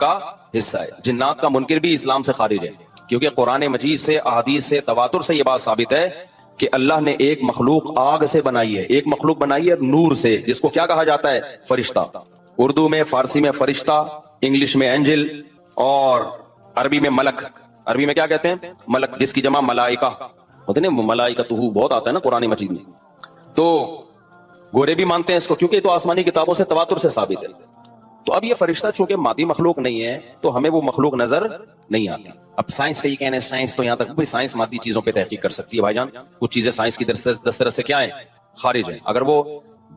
کا حصہ ہے. جنات کا منکر بھی اسلام سے خارج ہے، کیونکہ قرآن مجید سے، احادیث سے، تواتر سے یہ بات ثابت ہے کہ اللہ نے ایک مخلوق آگ سے بنائی ہے، ایک مخلوق بنائی ہے نور سے، جس کو کیا کہا جاتا ہے؟ فرشتہ. اردو میں، فارسی میں فرشتہ، انگلش میں اینجل، اور عربی میں ملک. عربی میں کیا کہتے ہیں؟ ملک، جس کی جمع ملائکہ ہوتے ہیں. ملائکتہ بہت آتا ہے نا قرآن مجید میں. تو گورے بھی مانتے ہیں اس کو، کیونکہ یہ تو آسمانی کتابوں سے، تواتر سے ثابت ہے. تو اب یہ فرشتہ چونکہ مادی مخلوق نہیں ہے تو ہمیں وہ مخلوق نظر نہیں آتی. اب سائنس کا یہ کہنا ہے، سائنس تو یہاں تک بھائی سائنس مادی چیزوں پہ تحقیق کر سکتی ہے بھائی جان. کچھ چیزیں سائنس کی دسترس سے کیا ہیں؟ خارج ہیں. اگر وہ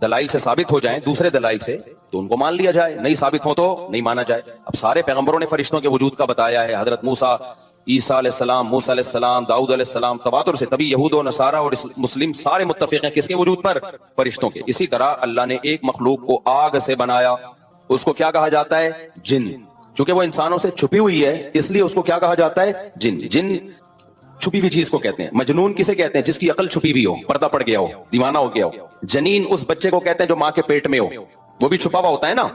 دلائل سے ثابت ہو جائیں، دوسرے دلائل سے، تو ان کو مان لیا جائے، نہیں ثابت ہو تو نہیں مانا جائے. اب سارے پیغمبروں نے فرشتوں کے وجود کا بتایا ہے. حضرت موسیٰ، عیسیٰ علیہ السلام، موسیٰ علیہ السلام، داؤد علیہ السلام، تواتر سے. تبھی یہود و نصارہ اور مسلم سارے متفق ہیں کس کے وجود پر؟ فرشتوں کے. اسی طرح اللہ نے ایک مخلوق کو آگ سے بنایا، اس کو کیا کہا جاتا ہے؟ جن. چونکہ وہ انسانوں سے چھپی ہوئی ہے اس لیے اس کو کیا کہا جاتا ہے؟ جن. جن چھپی ہوئی چیز کو کہتے ہیں. مجنون کسے کہتے ہیں؟ جس کی عقل چھپی ہوئی ہو، پردہ پڑ گیا ہو، دیوانہ ہو گیا ہو. جنین اس بچے کو کہتے ہیں جو ماں کے پیٹ میں ہو، وہ بھی چھپا ہوا ہوتا ہے نا.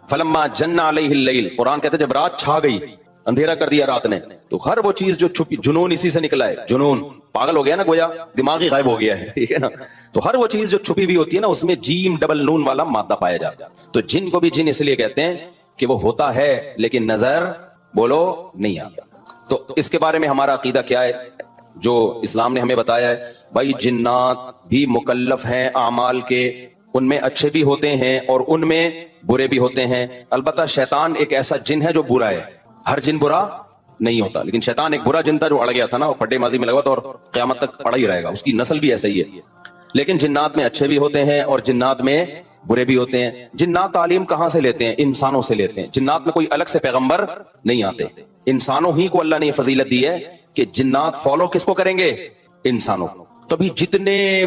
فلما جن علیہ اللیل، قرآن کہتے ہیں جب رات چھا گئی، اندھیرا کر دیا رات نے، تو ہر وہ چیز جو چھپی، جنون اسی سے نکلا ہے. جنون پاگل ہو گیا نا، گویا دماغ ہی غائب ہو گیا ہے، ٹھیک ہے نا. تو ہر وہ چیز جو چھپی ہوئی ہوتی ہے نا، اس میں جیم ڈبل نون والا مادہ پایا جاتا ہے. تو جن کو بھی جن اس لیے کہتے ہیں کہ وہ ہوتا ہے لیکن نظر بولو نہیں آتا. تو اس کے بارے میں ہمارا عقیدہ کیا ہے جو اسلام نے ہمیں بتایا ہے؟ بھائی جنات بھی مکلف ہیں اعمال کے، ان میں اچھے بھی ہوتے ہیں اور ان میں برے بھی ہوتے ہیں. البتہ شیطان ایک ایسا جن ہے جو برا ہے. ہر جن برا نہیں ہوتا، لیکن شیطان ایک برا جن تھا جو اڑ گیا تھا نا، وہ پڈے ماضی میں لگا تھا اور قیامت تک اڑا ہی رہے گا. اس کی نسل بھی ایسا ہی ہے. لیکن جنات میں اچھے بھی ہوتے ہیں اور جنات میں برے بھی ہوتے ہیں. جنات تعلیم کہاں سے لیتے ہیں؟ انسانوں سے لیتے ہیں. جنات میں کوئی الگ سے پیغمبر نہیں آتے. انسانوں ہی کو اللہ نے یہ فضیلت دی ہے کہ جنات فالو کس کو کریں گے؟ انسانوں. تبھی جتنے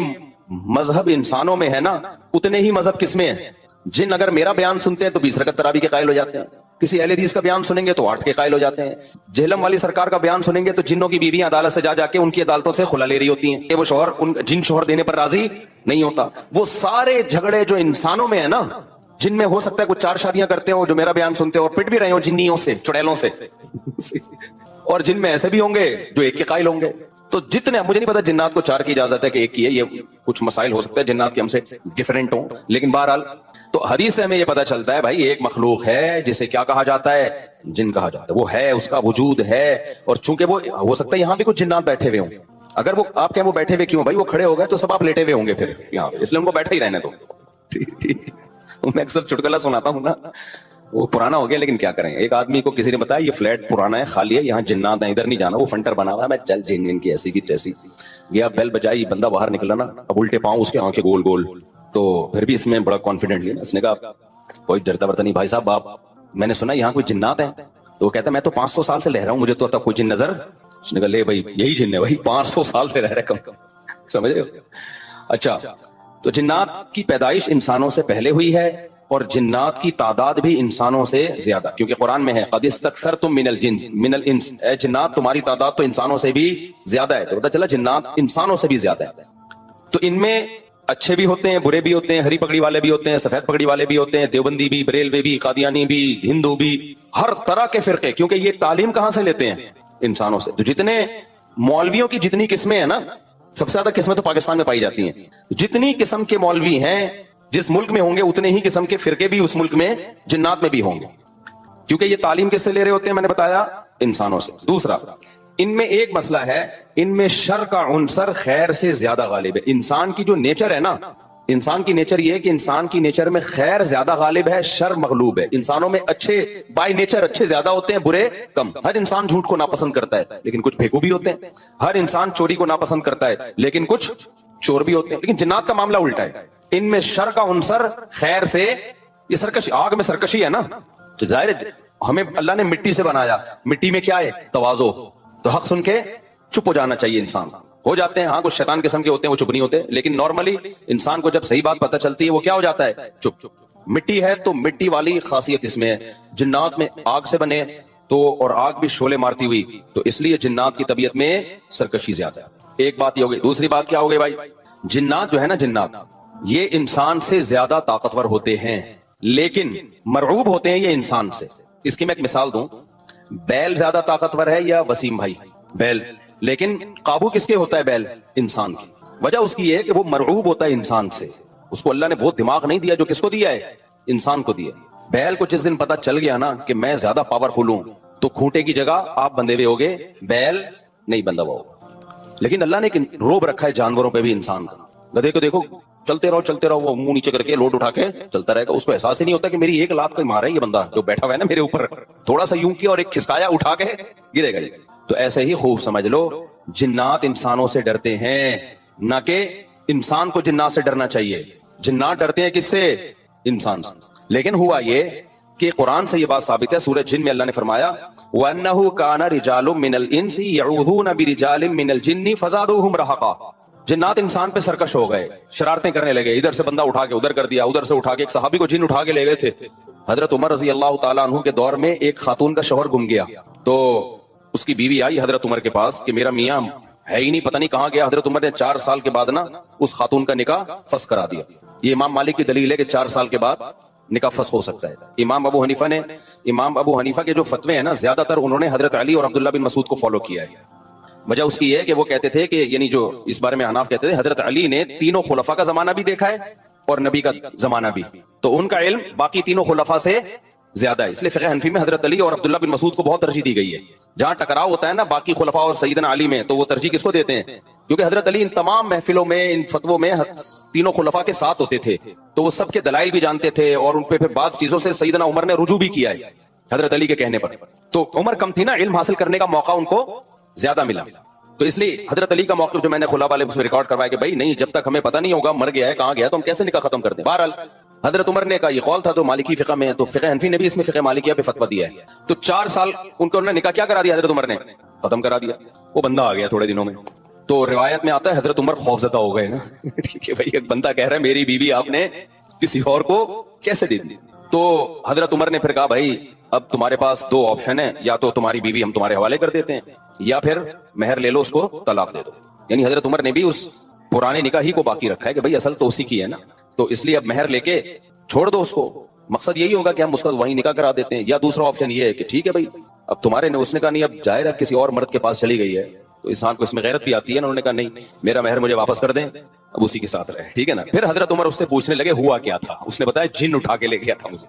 مذہب انسانوں میں ہے نا، اتنے ہی مذہب کس میں ہے؟ جن اگر میرا بیان سنتے ہیں تو 20 رکعت تراویح کے قائل ہو جاتے ہیں. کسی اہل حدیث کا بیان سنیں گے تو 8 کے قائل ہو جاتے ہیں. جہلم والی سرکار کا بیان سنیں گے تو جنوں کی بیویاں عدالت سے جا کے ان کی عدالتوں سے خلا لے رہی ہوتی ہیں کہ وہ شوہر جن شوہر دینے پر راضی نہیں ہوتا. وہ سارے جھگڑے جو انسانوں میں ہے نا، جن میں ہو سکتا ہے کچھ 4 شادیاں کرتے ہو جو میرا بیان سنتے ہو اور پٹ بھی رہے ہو جنیوں سے، چڑیلوں سے، اور جن میں ایسے بھی ہوں گے جو 1 کے قائل ہوں گے. تو جتنے، مجھے نہیں پتا جنات کو 4 کی اجازت ہے کہ 1 کی ہے، یہ کچھ مسائل ہو سکتے ہیں جنات کے ہم سے ڈیفرنٹ ہوں، لیکن بہرحال تو حدیث سے ہمیں یہ پتا چلتا ہے بھائی ایک مخلوق ہے جسے کیا کہا جاتا ہے؟ جن کہا جاتا ہے. وہ ہے، اس کا وجود ہے. اور چونکہ وہ ہو سکتا ہے یہاں بھی کچھ جنات بیٹھے ہوئے ہوں. اگر وہ آپ کہیں وہ بیٹھے ہوئے کیوں؟ بھائی وہ کھڑے ہو گئے تو سب آپ لیٹے ہوئے ہوں گے پھر یہاں پہ، اس لیے ان کو بیٹھے ہی رہنے دو. میں اکثر چٹکلا سناتا ہوں نا، وہ پرانا ہو گیا لیکن کیا کریں. ایک آدمی کو کسی نے بتایا یہ فلیٹ پرانا ہے، خالی ہے، یہاں جنات ہیں، ادھر نہیں جانا، وہ فنٹر بنا ہوا ہے. میں چل جن کی ایسی کی تیسی گیا، بیل بجائی، بندہ باہر نکلا نا، اب الٹے پاؤں اس کے آنکھیں گول گول. تو پھر بھی اس میں بڑا کانفیڈنٹ لیا، اس نے کہا کوئی ڈرتا برتا نہیں بھائی صاحب، آپ میں نے سنا یہاں کوئی جنات ہیں. تو وہ کہتا ہے میں تو 500 سال سے رہ رہا ہوں، مجھے تو کوئی جن نظر. اس نے کہا لے بھائی یہی جن ہے بھائی، 500 سال سے رہ رہے کم کم، سمجھ رہے ہو. اچھا، تو جنات کی پیدائش انسانوں سے پہلے ہوئی ہے اور جنات کی تعداد بھی انسانوں سے زیادہ، کیونکہ قرآن میں ہے قد استکثرتم من الجنس من الانس، اے جنات تمہاری تعداد تو انسانوں سے بھی زیادہ ہے. تو پتہ چلا جنات انسانوں سے بھی زیادہ ہے. تو ان میں اچھے بھی ہوتے ہیں، برے بھی ہوتے ہیں، ہری پگڑی والے بھی ہوتے ہیں، سفید پگڑی والے بھی ہوتے ہیں، دیوبندی بھی، بریلوی بھی، قادیانی بھی، ہندو بھی، ہر طرح کے فرقے. کیونکہ یہ تعلیم کہاں سے لیتے ہیں؟ انسانوں سے. تو جتنے مولویوں کی جتنی قسمیں ہیں نا، سب سے زیادہ قسمیں تو پاکستان میں پائی جاتی ہیں. جتنی قسم کے مولوی ہیں جس ملک میں ہوں گے، اتنے ہی قسم کے فرقے بھی اس ملک میں جنات میں بھی ہوں گے، کیونکہ یہ تعلیم کس سے لے رہے ہوتے ہیں؟ میں نے بتایا انسانوں سے. دوسرا، ان میں ایک مسئلہ ہے، ان میں شر کا عنصر خیر سے زیادہ غالب ہے. انسان کی جو نیچر ہے نا، انسان کی نیچر یہ ہے کہ انسان کی نیچر میں خیر زیادہ غالب ہے، شر مغلوب ہے. انسانوں میں اچھے بائی نیچر اچھے زیادہ ہوتے ہیں، برے کم. ہر انسان جھوٹ کو ناپسند کرتا ہے لیکن کچھ بھیگو بھی ہوتے ہیں. ہر انسان چوری کو ناپسند کرتا ہے لیکن کچھ چور بھی ہوتے ہیں. لیکن جنات کا معاملہ الٹا ہے، ان میں شر کا عنصر خیر سے، یہ سرکشی، آگ میں سرکشی ہے نا، تو ظاہر ہے ہمیں اللہ نے مٹی سے بنایا، مٹی میں کیا ہے؟ تواضع. تو حق سن کے چپ ہو جانا چاہیے. انسان ہو جاتے ہیں، ہاں کچھ شیطان قسم کے ہوتے ہیں وہ چپ نہیں ہوتے، لیکن نارملی انسان کو جب صحیح بات پتہ چلتی ہے وہ کیا ہو جاتا ہے؟ چپ. مٹی ہے تو مٹی والی خاصیت اس میں ہے. جنات میں آگ سے بنے تو، اور آگ بھی شعلے مارتی ہوئی، تو اس لیے جنات کی طبیعت میں سرکشی زیادہ ہے. ایک بات یہ ہو گئی. دوسری بات کیا ہو گئی بھائی؟ جنات جو ہے نا، جنات یہ انسان سے زیادہ طاقتور ہوتے ہیں لیکن مرعوب ہوتے ہیں یہ انسان سے. اس کی میں ایک مثال دوں, بیل زیادہ طاقتور ہے یا وسیم بھائی؟ بیل. لیکن قابو کس کے ہوتا ہے بیل؟ انسان کی. وجہ اس کی یہ ہے کہ وہ مرعوب ہوتا ہے انسان سے, اس کو اللہ نے وہ دماغ نہیں دیا جو کس کو دیا ہے؟ انسان کو دیا. بیل کو جس دن پتا چل گیا نا کہ میں زیادہ پاورفل ہوں, تو کھوٹے کی جگہ آپ بندے ہوئے ہوگے, بیل نہیں بندہ ہوا ہوگا. لیکن اللہ نے ایک روب رکھا ہے جانوروں پہ بھی انسان کو. گدھے کو دیکھو چلتے رہو, وہ منہ نیچے کر کے لوٹ اٹھا کے چلتا رہے گا, اس کو احساس ہی نہیں ہوتا کہ میری ایک لات کو مارا ہے یہ بندہ جو بیٹھا ہوا ہے نا میرے اوپر, تھوڑا سا یوں کیا اور ایک کھسکایا اٹھا کے گرے گا. تو ایسے ہی خوب سمجھ لو, جنات انسانوں سے ڈرتے ہیں, نہ کہ انسان کو جنات سے ڈرنا چاہیے. جنات ڈرتے ہیں کس سے؟ انسان سے. لیکن ہوا یہ کہ قرآن سے یہ بات ثابت ہے, سورہ جن میں اللہ نے فرمایا وَأَنَّهُ كَانَ رِجَالٌ مِّنَ الْإِنسِ يَعُوذُونَ بِرِجَالٍ مِّنَ الْجِنِّ فَزَادُوهُمْ رَهَقًا. جنات انسان پہ سرکش ہو گئے, شرارتیں کرنے لگے, ادھر سے بندہ اٹھا کے ادھر کر دیا, ادھر سے اٹھا کے. ایک صحابی کو جن اٹھا کے لے گئے تھے. حضرت عمر رضی اللہ تعالیٰ عنہ کے دور میں ایک خاتون کا شوہر گم گیا, تو اس کی بیوی آئی حضرت عمر کے پاس کہ میرا میاں ہے ہی نہیں, پتہ نہیں کہاں گیا. حضرت عمر نے 4 سال کے بعد نا اس خاتون کا نکاح فسخ کرا دیا. یہ امام مالک کی دلیل ہے کہ 4 سال کے بعد نکاح فسخ ہو سکتا ہے. امام ابو حنیفہ کے جو فتوے ہیں نا, زیادہ تر انہوں نے حضرت علی اور عبداللہ بن مسعود کو فالو کیا ہے. وجہ اس کی ہے کہ وہ کہتے تھے کہ یعنی جو اس بارے میں حناف کہتے تھے حضرت علی نے تینوں خلفاء کا زمانہ بھی دیکھا ہے اور نبی کا زمانہ بھی, تو ان کا علم باقی تینوں خلفاء سے زیادہ ہے. اس لیے فقہ حنفی میں حضرت علی اور عبداللہ بن مسعود کو بہت ترجیح دی گئی ہے. جہاں ٹکراؤ ہوتا ہے نا باقی خلفاء اور سیدنا علی میں, تو وہ ترجیح کس کو دیتے ہیں؟ کیونکہ حضرت علی ان تمام محفلوں میں, ان فتووں میں تینوں خلفاء کے ساتھ ہوتے تھے, تو وہ سب کے دلائل بھی جانتے تھے, اور ان پہ پھر بعض چیزوں سے سیدنا عمر نے رجوع بھی کیا ہے حضرت علی کے کہنے پر. تو عمر کم تھی نا, علم حاصل کرنے کا موقع ان کو زیادہ ملا. تو اس لیے حضرت علی کا موقف جو میں نے خلا والے اس میں ریکارڈ کروایا کہ بھائی نہیں, جب تک ہمیں پتہ نہیں ہوگا مر گیا ہے کہاں گیا تو ہم کیسے نکاح ختم کر دیں. بہرحال حضرت عمر نے کہا, یہ قول تھا تو مالکی فقہ میں, تو فقہ حنفی نے بھی اس میں فقہ مالکیہ پہ فتویٰ دیا ہے. تو 4 سال ان کو نکاح کیا کرا دیا حضرت عمر نے؟ ختم کرا دیا. وہ بندہ آ گیا تھوڑے دنوں میں. تو روایت میں آتا ہے حضرت عمر خوفزدہ ہو گئے نا کہ بھائی ایک بندہ کہہ رہا ہے میری بیوی آپ نے کسی اور کو کیسے دے دی. تو حضرت عمر نے پھر کہا بھائی اب تمہارے پاس 2 آپشن ہیں, یا تو تمہاری بیوی ہم تمہارے حوالے کر دیتے ہیں, یا پھر مہر لے لو, اس کو طلاق دے دو. یعنی حضرت عمر نے بھی اس پرانے نکاح ہی کو باقی رکھا ہے کہ بھئی اصل تو اسی کی ہے نا, تو اس لیے اب مہر لے کے چھوڑ دو اس کو. مقصد یہی ہوگا کہ ہم اس کا وہیں نکاح کرا دیتے ہیں. یا دوسرا آپشن یہ ہے کہ ٹھیک ہے بھئی اب تمہارے نے, اس نے کہا نہیں اب ظاہر ہے کسی اور مرد کے پاس چلی گئی ہے, تو انسان کو اس میں غیرت بھی آتی ہے نا. انہوں نے کہا نہیں میرا مہر مجھے واپس کر دیں, اب اسی کے ساتھ رہے, ٹھیک ہے نا. پھر حضرت عمر اس سے پوچھنے لگے ہوا کیا تھا. اس نے بتایا جن اٹھا کے لے گیا تھا مجھے.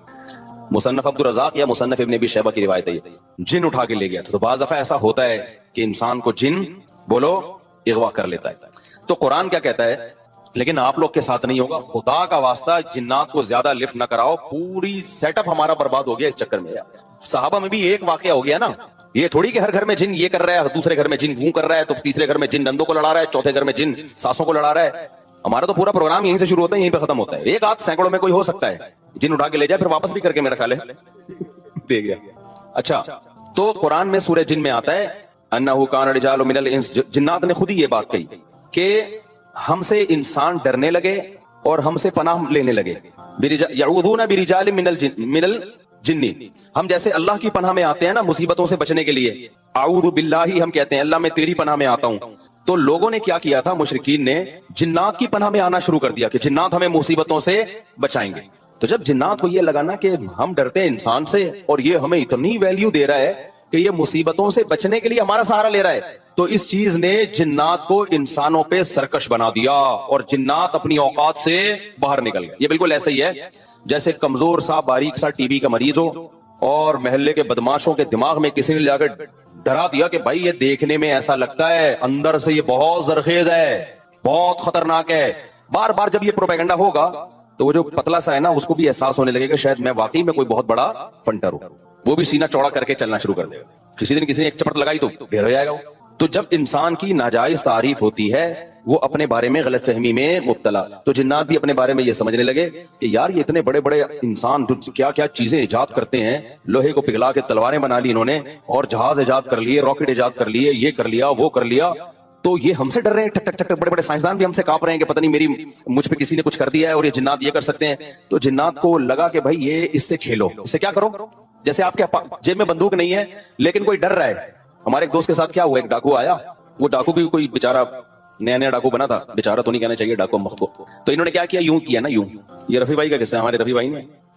مصنف عبدالرزاق یا مصنف ابن ابی شیبہ کی روایت ہے, جن اٹھا کے لے گیا تھا. تو بعض دفعہ ایسا ہوتا ہے کہ انسان کو جن بولو اغوا کر لیتا ہے. تو قرآن کیا کہتا ہے, لیکن آپ لوگ کے ساتھ نہیں ہوگا, خدا کا واسطہ جنات کو زیادہ لفٹ نہ کراؤ, پوری سیٹ اپ ہمارا برباد ہو گیا اس چکر میں. صحابہ میں بھی ایک واقعہ ہو گیا نا, یہ تھوڑی کہ ہر گھر میں جن یہ کر رہا ہے, دوسرے گھر میں جن وہ کر رہا ہے, تو تیسرے گھر میں جن ڈندوں کو لڑا رہا ہے, چوتھے گھر میں جن ساسوں کو لڑا رہا ہے. ہمارا تو پورا پروگرام یہیں سے شروع ہوتا ہے, یہیں پہ ختم ہوتا ہے. ایک آدھ سینکڑوں میں کوئی ہو سکتا ہے جن اٹھا کے لے جائے, پھر واپس بھی کر کے میرا خیال ہے دے گیا. اچھا, تو قرآن میں سورہ جن میں آتا ہے انہ کان رجال من الانس, جنات نے خود ہی یہ بات کہی کہ ہم سے انسان ڈرنے لگے اور ہم سے پناہ لینے لگے. یعوذون برجال من الجن, ہم جیسے اللہ کی پناہ میں آتے ہیں نا مصیبتوں سے بچنے کے لیے, اعوذ باللہ ہم کہتے ہیں اللہ میں تیری پناہ میں آتا ہوں. تو لوگوں نے کیا کیا تھا, مشرکین نے جنات کی پناہ میں آنا شروع کر دیا کہ جنات ہمیں مصیبتوں سے بچائیں گے. تو جب جنات کو یہ لگا نا کہ ہم ڈرتے ہیں انسان سے اور یہ ہمیں اتنی ویلیو دے رہا ہے کہ یہ مصیبتوں سے بچنے کے لیے ہمارا سہارا لے رہا ہے, تو اس چیز نے جنات کو انسانوں پہ سرکش بنا دیا اور جنات اپنی اوقات سے باہر نکل گئے. یہ بالکل ایسا ہی ہے جیسے کمزور سا باریک سا ٹی بی کا مریض ہو اور محلے کے بدماشوں کے دماغ میں کسی نے جا کر ڈرا دیا کہ بھائی یہ دیکھنے میں ایسا لگتا ہے, اندر سے یہ بہت زرخیز ہے, بہت خطرناک ہے. بار بار جب یہ پروپیگنڈا ہوگا تو وہ جو پتلا سا ہے نا اس کو بھی احساس ہونے لگے کہ شاید میں واقعی میں کوئی بہت بڑا فنٹر ہوں, وہ بھی سینہ چوڑا کر کے چلنا شروع کر دے گا. کسی دن کسی نے ایک چپٹ لگائی تو ڈھیر ہو جائے گا. تو جب انسان کی ناجائز تعریف ہوتی ہے وہ اپنے بارے میں غلط فہمی میں مبتلا, تو جنات بھی اپنے بارے میں یہ سمجھنے لگے کہ یار یہ اتنے بڑے بڑے انسان جو کیا کیا چیزیں ایجاد کرتے ہیں, لوہے کو پگھلا کے تلواریں بنا لی انہوں نے, اور جہاز ایجاد کر لیے, راکٹ ایجاد کر لیے, یہ کر لیا وہ کر لیا, تو یہ ہم سے ڈر رہے ہیں. ٹک ٹک ٹک بڑے بڑے سائنسدان بھی ہم سے کانپ رہے ہیں کہ پتہ نہیں مجھ پہ کسی نے کچھ کر دیا ہے اور یہ جنات یہ کر سکتے ہیں. تو جنات کو لگا کہ بھائی یہ اس سے کھیلو, اس سے کیا کرو, جیسے آپ کے جیب میں بندوق نہیں ہے لیکن کوئی ڈر رہا ہے. ہمارے ایک دوست کے ساتھ کیا ہوا, ایک ڈاکو آیا, وہ ڈاکو بھی کوئی بیچارہ نیا نیا ڈاکو بنا تھا, بیچارہ تو نہیں کہنا چاہیے ڈاکو مخت کو. تو انہوں نے کیا کیا, یوں کیا نا, یوں, یہ رفیع بھائی کا قصہ ہے, ہمارے رفیع بھائی نے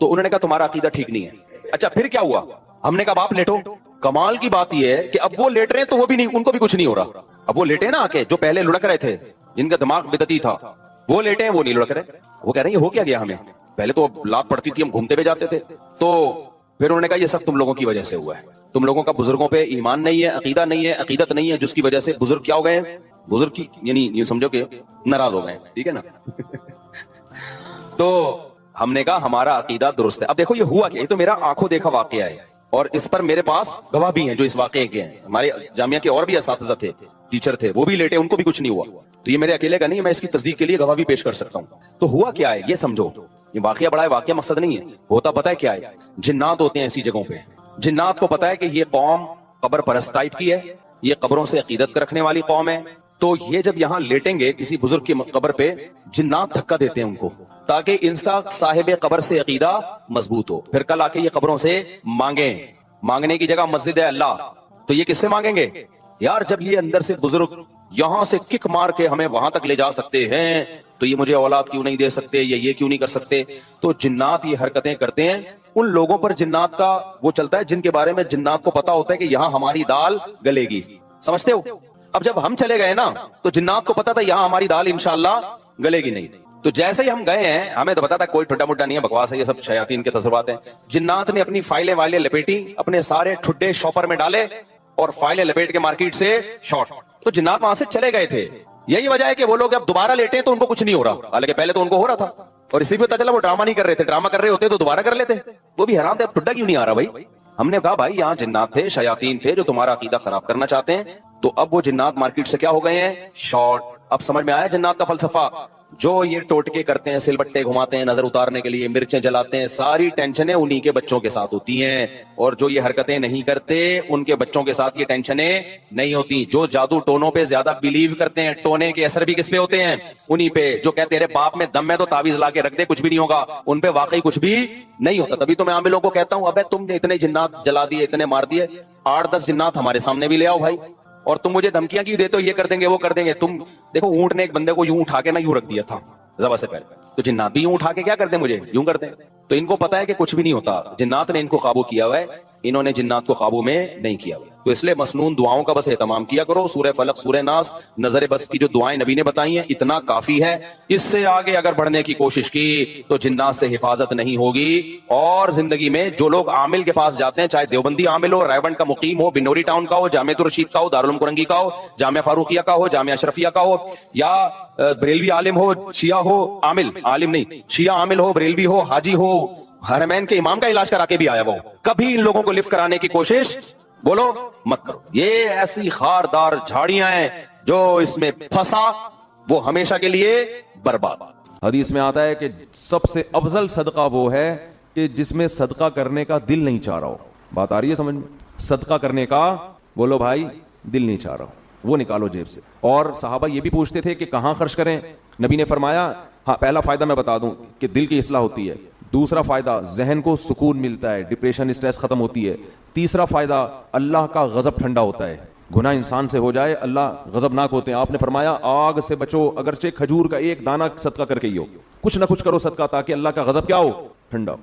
تو انہوں نے کہا تمہارا عقیدہ ٹھیک نہیں ہے. اچھا پھر کیا ہوا؟ ہم نے کہا آپ لیٹو. کمال کی بات یہ ہے کہ اب وہ لیٹ رہے ہیں تو وہ بھی نہیں, ان کو بھی کچھ نہیں ہو رہا. اب وہ لیٹے نا آ کے, جو پہلے لڑک رہے تھے, جن کا دماغ بدعتی تھا, وہ لیٹے ہیں, وہ نہیں لڑک رہے. وہ کہہ رہے ہیں یہ ہو کیا گیا ہمیں, پہلے تو لات پڑتی تھی, ہم گھومتے ہوئے جاتے تھے. تو پھر انہوں نے کہا یہ سب تم لوگوں کی وجہ سے ہوا ہے, تم لوگوں کا بزرگوں پہ ایمان نہیں ہے, عقیدہ نہیں ہے, عقیدت نہیں ہے, جس کی وجہ سے بزرگ کیا ہو گئے ہیں, بزرگ کی یعنی یہ سمجھو کہ ناراض ہو گئے. ٹھیک ہے نا. تو ہم نے کہا ہمارا عقیدہ درست ہے. اب دیکھو یہ ہوا کیا, یہ تو میرا آنکھوں دیکھا واقعہ ہے, اور اس پر میرے پاس گواہ بھی ہیں جو اس واقعے کے ہیں. ہمارے جامعہ کے اور بھی اساتذہ تھے, ٹیچر تھے, وہ بھی لیٹے, ان کو بھی کچھ نہیں ہوا. تو یہ میرے اکیلے کا نہیں ہے, میں اس کی تصدیق کے لیے گواہ بھی پیش کر سکتا ہوں. تو ہوا کیا ہے یہ سمجھو, یہ واقعہ بڑا ہے, واقعہ مقصد نہیں ہے. ہوتا پتہ ہے کیا ہے, جنات ہوتے ہیں ایسی جگہوں پہ. جنات کو پتا ہے کہ یہ قوم قبر پرست ٹائپ کی ہے, یہ قبروں سے عقیدت رکھنے والی قوم ہے. تو یہ جب یہاں لیٹیں گے کسی بزرگ کی قبر پہ, جنات دھکا دیتے ہیں ان کو, تاکہ ان کا صاحب قبر سے عقیدہ مضبوط ہو. پھر کل آ کے یہ قبروں سے مانگیں. مانگنے کی جگہ مسجد ہے اللہ, تو یہ کس سے مانگیں گے یار؟ جب یہ اندر سے بزرگ یہاں سے کک مار کے ہمیں وہاں تک لے جا سکتے ہیں, تو یہ مجھے اولاد کیوں نہیں دے سکتے, یہ کیوں نہیں کر سکتے؟ تو جنات یہ حرکتیں کرتے ہیں. ان لوگوں پر جنات کا وہ چلتا ہے جن کے بارے میں جنات کو پتا ہوتا ہے کہ یہاں ہماری دال گلے گی. سمجھتے ہو؟ اب جب ہم چلے گئے نا, تو جنات کو پتا تھا یہاں ہماری دال انشاءاللہ گلے گی نہیں. تو جیسے ہی ہم گئے ہیں, ہمیں تو پتا تھا کوئی ٹھڈا مڈا نہیں ہے, بکواس ہے, یہ سب شیاطین کے تصورات ہیں. جنات نے اپنی فائلیں وائلیں لپیٹی, اپنے سارے ٹھڈے شاپر میں ڈالے, اور فائلیں لپیٹ کے مارکیٹ سے شارٹ. تو جنات وہاں سے چلے گئے تھے. یہی وجہ ہے کہ وہ لوگ اب دوبارہ لیٹے تو ان کو کچھ نہیں ہو رہا, حالانکہ پہلے تو ان کو ہو رہا تھا. اور اسی بھی پتا چلا وہ ڈرامہ نہیں کر رہے تھے, ڈرامہ کر رہے ہوتے تو دوبارہ کر لیتے. وہ بھی حیران تھے اب ٹھڈا کیوں نہیں آ رہا بھائی. ہم نے کہا بھائی یہاں جنات تھے, شیاطین تھے جو تمہارا عقیدہ خراب کرنا چاہتے ہیں. تو اب وہ جنات مارکیٹ سے کیا ہو گئے ہیں, شارٹ. اب سمجھ میں آیا جنات کا فلسفہ. جو یہ ٹوٹکے کرتے ہیں, سل بٹے گھماتے ہیں نظر اتارنے کے لیے, مرچیں جلاتے ہیں, ساری ٹینشنیں انہی کے بچوں کے ساتھ ہوتی ہیں. اور جو یہ حرکتیں نہیں کرتے ان کے بچوں کے ساتھ یہ ٹینشنیں نہیں ہوتی. جو جادو ٹونوں پہ زیادہ بلیو کرتے ہیں, ٹونے کے اثر بھی کس پہ ہوتے ہیں, انہی پہ. جو کہتے تیرے باپ میں دم ہے تو تعویذ لا کے رکھ دے, کچھ بھی نہیں ہوگا, ان پہ واقعی کچھ بھی نہیں ہوتا. تبھی تو میں عام لوگوں کو کہتا ہوں, ابے تم نے اتنے جنات جلا دیے, اتنے مار دیے, 8-10 جنات ہمارے سامنے بھی لے آؤ بھائی, اور تم مجھے دھمکیاں کیوں دیتے ہو, یہ کر دیں گے وہ کر دیں گے. تم دیکھو اونٹ نے ایک بندے کو یوں اٹھا کے نا یوں رکھ دیا تھا ذبح سے پہلے, تو جنات بھی یوں اٹھا کے کیا کرتے ہیں, مجھے یوں کرتے ہیں. تو ان کو پتا ہے کہ کچھ بھی نہیں ہوتا, جنات نے ان کو قابو کیا ہوا ہے, انہوں نے جنات کو قابو میں نہیں کیا ہوا. تو اس لیے مسنون دعاؤں کا بس اہتمام کیا کرو. سورہ فلق, سورہ ناس, نظر بس کی جو دعائیں نبی نے بتائی ہیں اتنا کافی ہے. اس سے آگے اگر بڑھنے کی کوشش کی تو جنات سے حفاظت نہیں ہوگی. اور زندگی میں جو لوگ عامل کے پاس جاتے ہیں, چاہے دیوبندی عامل ہو, رائیونڈ کا مقیم ہو, بنوری ٹاؤن کا ہو, جامعہ الرشید کا ہو, دارالعلوم کرنگی کا ہو, جامعہ فاروقیہ کا ہو, جامعہ اشرفیہ کا ہو, یا بریلوی عالم ہو, شیعہ ہو, عامل عالم نہیں, شیعہ عامل ہو, بریلوی ہو, حاجی ہو, حرمین کے امام کا علاج کرا کے بھی آیا وہ, کبھی ان لوگوں کو لفٹ کرانے کی کوشش بولو مت کرو. یہ ایسی خاردار جھاڑیاں ہیں جو اس میں پھنسا وہ ہمیشہ کے لیے برباد. حدیث میں آتا ہے کہ سب سے افضل صدقہ وہ ہے کہ جس میں صدقہ کرنے کا دل نہیں چاہ رہا ہو. بات آ رہی ہے سمجھ میں؟ صدقہ کرنے کا بولو بھائی دل نہیں چاہ رہا ہو, وہ نکالو جیب سے. اور صحابہ یہ بھی پوچھتے تھے کہ کہاں خرچ کریں. نبی نے فرمایا, ہاں پہلا فائدہ میں بتا دوں کہ دل کی اصلاح ہوتی ہے. دوسرا فائدہ ذہن کو سکون ملتا ہے, ڈپریشن اسٹریس ختم ہوتی ہے. تیسرا فائدہ اللہ کا غضب ٹھنڈا ہوتا ہے. گناہ انسان سے ہو جائے اللہ غضبناک ہوتے ہیں. آپ نے فرمایا آگ سے بچو, اگرچہ کھجور کا ایک دانہ صدقہ کر کے ہی ہو, کچھ نہ کچھ کرو صدقہ تاکہ اللہ کا غضب کیا ہو, ٹھنڈا ہو.